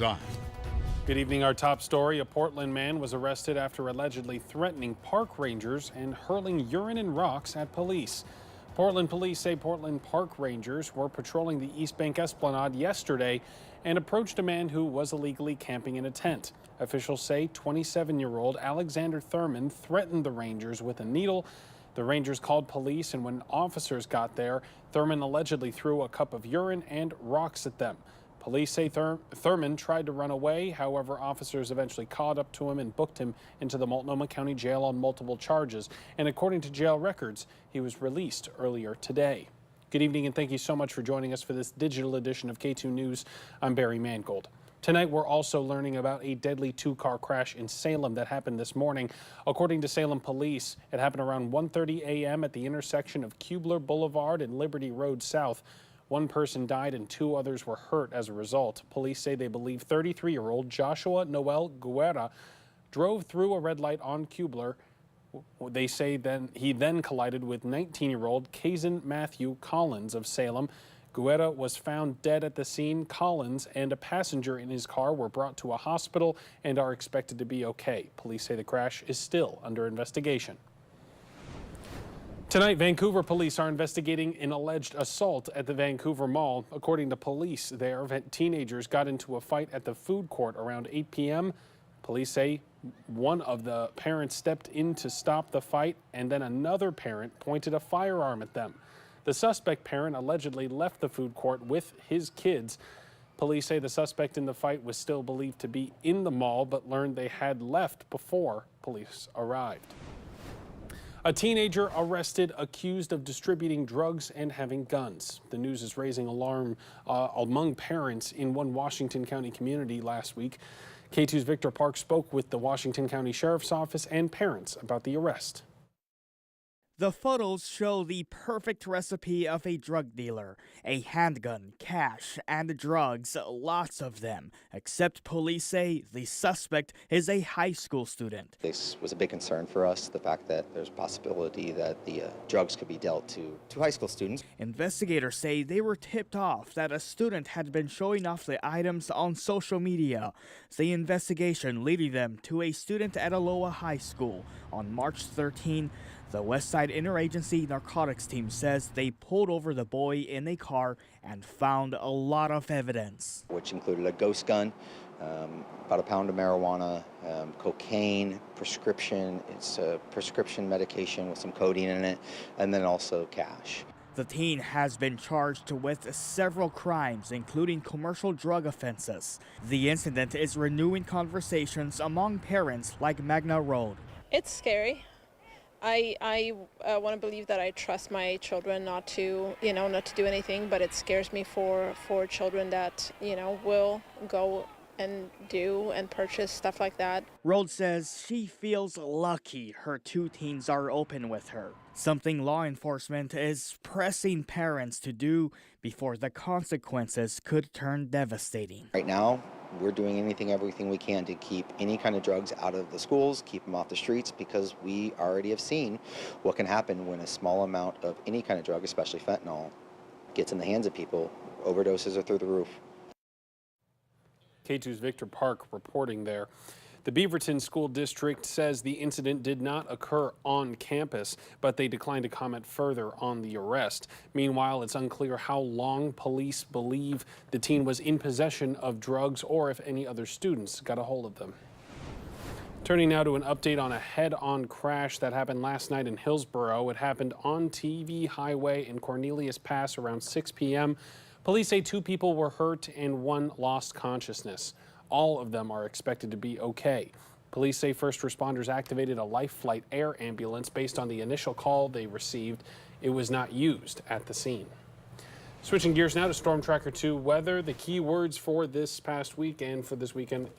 on. Good evening. Our top story, a Portland man was arrested after allegedly threatening park rangers and hurling urine and rocks at police. Portland police say Portland park rangers were patrolling the East Bank Esplanade yesterday and approached a man who was illegally camping in a tent. Officials say 27-year-old Alexander Thurman threatened the rangers with a needle. The rangers called police, and when officers got there, Thurman allegedly threw a cup of urine and rocks at them. Police say Thurman tried to run away. However, officers eventually caught up to him and booked him into the Multnomah County Jail on multiple charges. And according to jail records, he was released earlier today. Good evening, and thank you so much for joining us for this digital edition of KATU News. I'm Barry Mangold. Tonight, we're also learning about a deadly two-car crash in Salem that happened this morning. According to Salem police, it happened around 1:30 a.m. at the intersection of Gutleber Boulevard and Liberty Road South. One person died and two others were hurt as a result. Police say they believe 33-year-old Joshua Noel Guerra drove through a red light on Gutleber. They say he then collided with 19-year-old Kazan Matthew Collins of Salem. Guerra was found dead at the scene. Collins and a passenger in his car were brought to a hospital and are expected to be okay. Police say the crash is still under investigation. Tonight, Vancouver police are investigating an alleged assault at the Vancouver Mall. According to police there, teenagers got into a fight at the food court around 8 p.m. Police say one of the parents stepped in to stop the fight, and then another parent pointed a firearm at them. The suspect parent allegedly left the food court with his kids. Police say the suspect in the fight was still believed to be in the mall, but learned they had left before police arrived. A teenager arrested accused of distributing drugs and having guns. The news is raising alarm among parents in one Washington County community last week. KATU's Victor Park spoke with the Washington County Sheriff's Office and parents about the arrest. The photos show the perfect recipe of a drug dealer. A handgun, cash, and drugs, lots of them. Except police say the suspect is a high school student. This was a big concern for us, the fact that there's a possibility that the drugs could be dealt to high school students. Investigators say they were tipped off that a student had been showing off the items on social media. The investigation leading them to a student at Aloha High School. On March 13, the Westside Interagency Narcotics Team says they pulled over the boy in a car and found a lot of evidence. Which included a ghost gun, about a pound of marijuana, cocaine, prescription. It's a prescription medication with some codeine in it, and then also cash. The teen has been charged with several crimes, including commercial drug offenses. The incident is renewing conversations among parents like Magna Road. It's scary. I want to believe that I trust my children not to do anything, but it scares me for children that, will go and do and purchase stuff like that. Rhodes says she feels lucky her two teens are open with her, something law enforcement is pressing parents to do before the consequences could turn devastating. Right now, we're doing everything we can to keep any kind of drugs out of the schools, keep them off the streets, because we already have seen what can happen when a small amount of any kind of drug, especially fentanyl, gets in the hands of people. Overdoses are through the roof. KATU's Victor Park reporting there. The Beaverton School District says the incident did not occur on campus, but they declined to comment further on the arrest. Meanwhile, it's unclear how long police believe the teen was in possession of drugs or if any other students got a hold of them. Turning now to an update on a head-on crash that happened last night in Hillsborough. It happened on TV Highway in Cornelius Pass around 6 p.m. Police say 2 people were hurt and 1 lost consciousness. All of them are expected to be okay. Police say first responders activated a Life Flight air ambulance based on the initial call they received. It was not used at the scene. Switching gears now to Storm Tracker 2 weather. The key words for this past week and for this weekend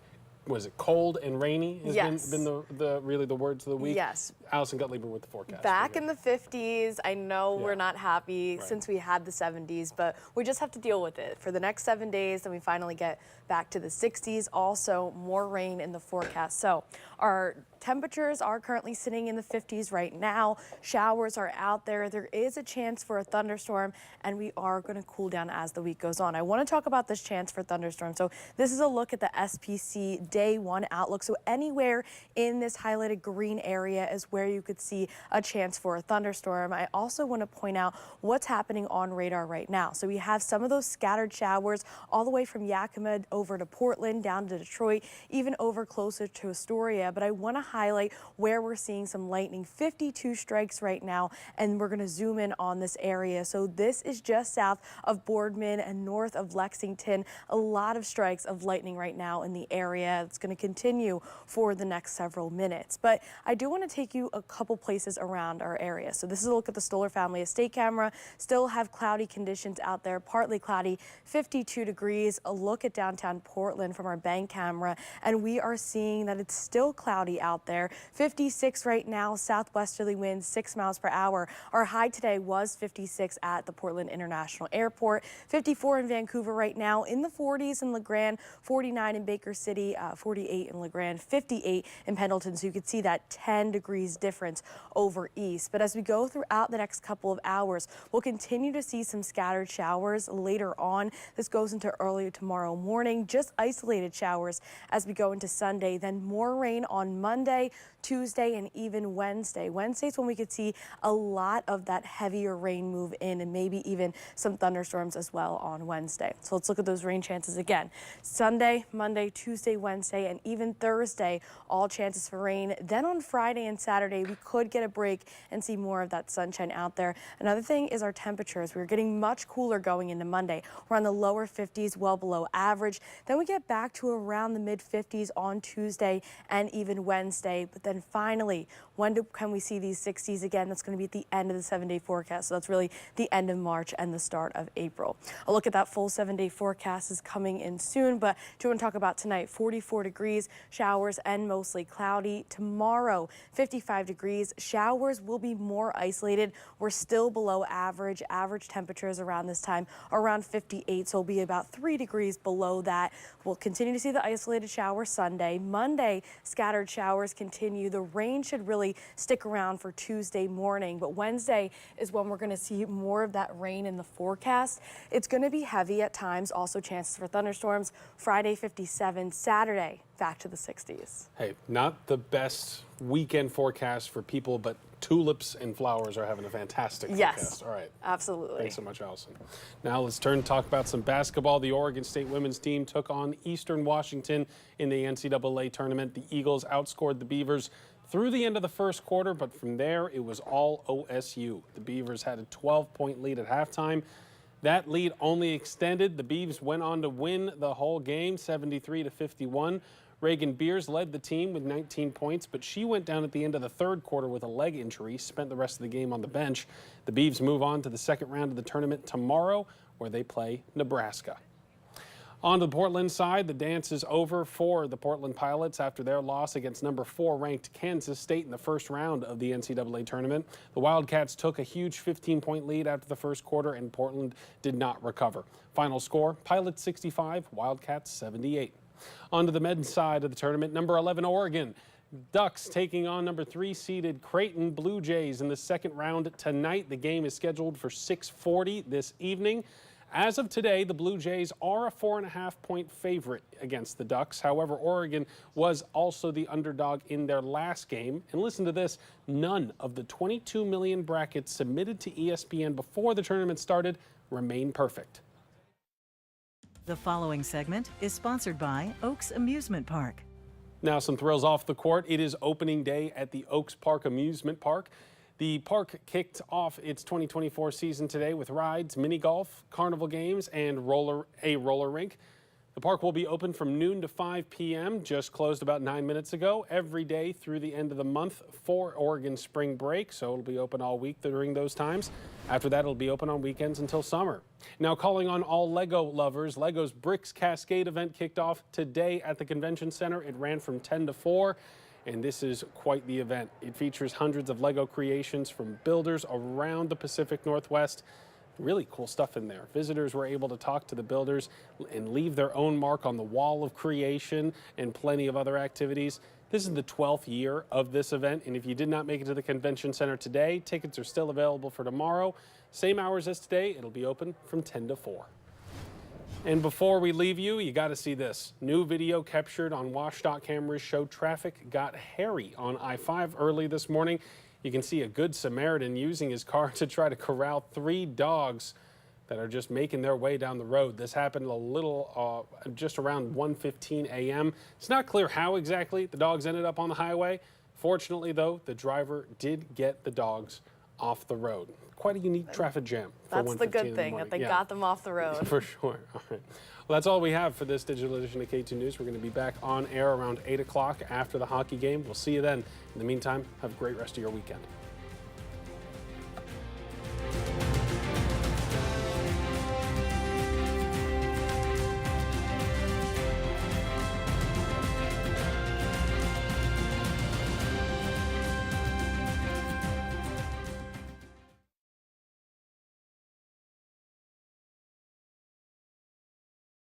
was it cold and rainy has Yes. been the really the words of the week? Yes. Allison Gutleber with the forecast. Back in the 50s. I know Yeah. we're not happy Right. since we had the 70s, but we just have to deal with it for the next 7 days. Then we finally get back to the 60s. Also, more rain in the forecast. So our temperatures are currently sitting in the 50s right now. Showers are out there. There is a chance for a thunderstorm, and we are going to cool down as the week goes on. I want to talk about this chance for thunderstorm. So this is a look at the SPC day 1 outlook. So anywhere in this highlighted green area is where you could see a chance for a thunderstorm. I also want to point out what's happening on radar right now. So we have some of those scattered showers all the way from Yakima over to Portland, down to Detroit, even over closer to Astoria. But I want to highlight where we're seeing some lightning. 52 strikes right now, and we're going to zoom in on this area. So this is just south of Boardman and north of Lexington. A lot of strikes of lightning right now in the area. It's going to continue for the next several minutes. But I do want to take you a couple places around our area. So this is a look at the Stoller Family Estate camera. Still have cloudy conditions out there, partly cloudy, 52 degrees. A look at downtown Portland from our bank camera, and we are seeing that it's still cloudy out there. 56 right now, southwesterly winds 6 miles per hour. Our high today was 56 at the Portland International Airport, 54 in Vancouver right now, in the 40s in LeGrand, 49 in Baker City, 48 in LeGrand, 58 in Pendleton. So you could see that 10 degrees difference over east. But as we go throughout the next couple of hours, we'll continue to see some scattered showers later on. This goes into early tomorrow morning, just isolated showers as we go into Sunday, then more rain on Monday, Tuesday, and even Wednesday. Wednesday's when we could see a lot of that heavier rain move in, and maybe even some thunderstorms as well on Wednesday. So let's look at those rain chances again. Sunday, Monday, Tuesday, Wednesday, and even Thursday, all chances for rain. Then on Friday and Saturday, we could get a break and see more of that sunshine out there. Another thing is our temperatures. We're getting much cooler going into Monday. We're on the lower 50s, well below average. Then we get back to around the mid 50s on Tuesday and even Wednesday. But then finally, when can we see these 60s again? That's going to be at the end of the 7-day forecast. So that's really the end of March and the start of April. A look at that full 7-day forecast is coming in soon, but do you want to talk about tonight? 44 degrees, showers and mostly cloudy. Tomorrow, 55 degrees. Showers will be more isolated. We're still below average. Average temperatures around this time are around 58, so it'll be about 3 degrees below that. We'll continue to see the isolated shower Sunday. Monday, scattered showers continue. The rain should really stick around for Tuesday morning, but Wednesday is when we're going to see more of that rain in the forecast. It's going to be heavy at times, also chances for thunderstorms. Friday, 57. Saturday, back to the 60s. Hey, not the best weekend forecast for people, but tulips and flowers are having a fantastic forecast. All right. Absolutely. Thanks so much, Allison. Now let's turn to talk about some basketball. The Oregon State women's team took on Eastern Washington in the NCAA tournament. The Eagles outscored the Beavers through the end of the first quarter, but from there it was all OSU. The Beavers had a 12-point lead at halftime. That lead only extended. The Beavs went on to win the whole game, 73-51. Reagan Beers led the team with 19 points, but she went down at the end of the third quarter with a leg injury, spent the rest of the game on the bench. The Beavs move on to the second round of the tournament tomorrow, where they play Nebraska. On to the Portland side, the dance is over for the Portland Pilots after their loss against number 4 ranked Kansas State in the first round of the NCAA tournament. The Wildcats took a huge 15-point lead after the first quarter, and Portland did not recover. Final score, Pilots 65, Wildcats 78. On to the men's side of the tournament, number 11 Oregon Ducks taking on number 3 seeded Creighton Blue Jays in the second round tonight. The game is scheduled for 6:40 this evening. As of today, the Blue Jays are a 4.5-point favorite against the Ducks. However, Oregon was also the underdog in their last game. And listen to this, none of the 22 million brackets submitted to ESPN before the tournament started remain perfect. The following segment is sponsored by Oaks Amusement Park. Now some thrills off the court. It is opening day at the Oaks Park Amusement Park. The park kicked off its 2024 season today with rides, mini golf, carnival games, and a roller rink. The park will be open from noon to 5 p.m., just closed about 9 minutes ago, every day through the end of the month for Oregon spring break, so it'll be open all week during those times. After that, it'll be open on weekends until summer. Now, calling on all Lego lovers, Lego's Bricks Cascade event kicked off today at the Convention Center. It ran from 10 to 4, and this is quite the event. It features hundreds of Lego creations from builders around the Pacific Northwest. Really cool stuff in there. Visitors were able to talk to the builders and leave their own mark on the wall of creation and plenty of other activities. This is the 12th year of this event, and if you did not make it to the Convention Center today, tickets are still available for tomorrow. Same hours as today. It'll be open from 10 to 4. And before we leave you, you got to see this. New video captured on WashDOT cameras showed traffic got hairy on I-5 early this morning. You can see a good Samaritan using his car to try to corral 3 dogs that are just making their way down the road. This happened a little, just around 1:15 a.m. It's not clear how exactly the dogs ended up on the highway. Fortunately, though, the driver did get the dogs off the road. Quite a unique traffic jam. That's the good thing, that they got them off the road. For sure. All right. Well, that's all we have for this digital edition of KATU News. We're going to be back on air around 8 o'clock after the hockey game. We'll see you then. In the meantime, have a great rest of your weekend.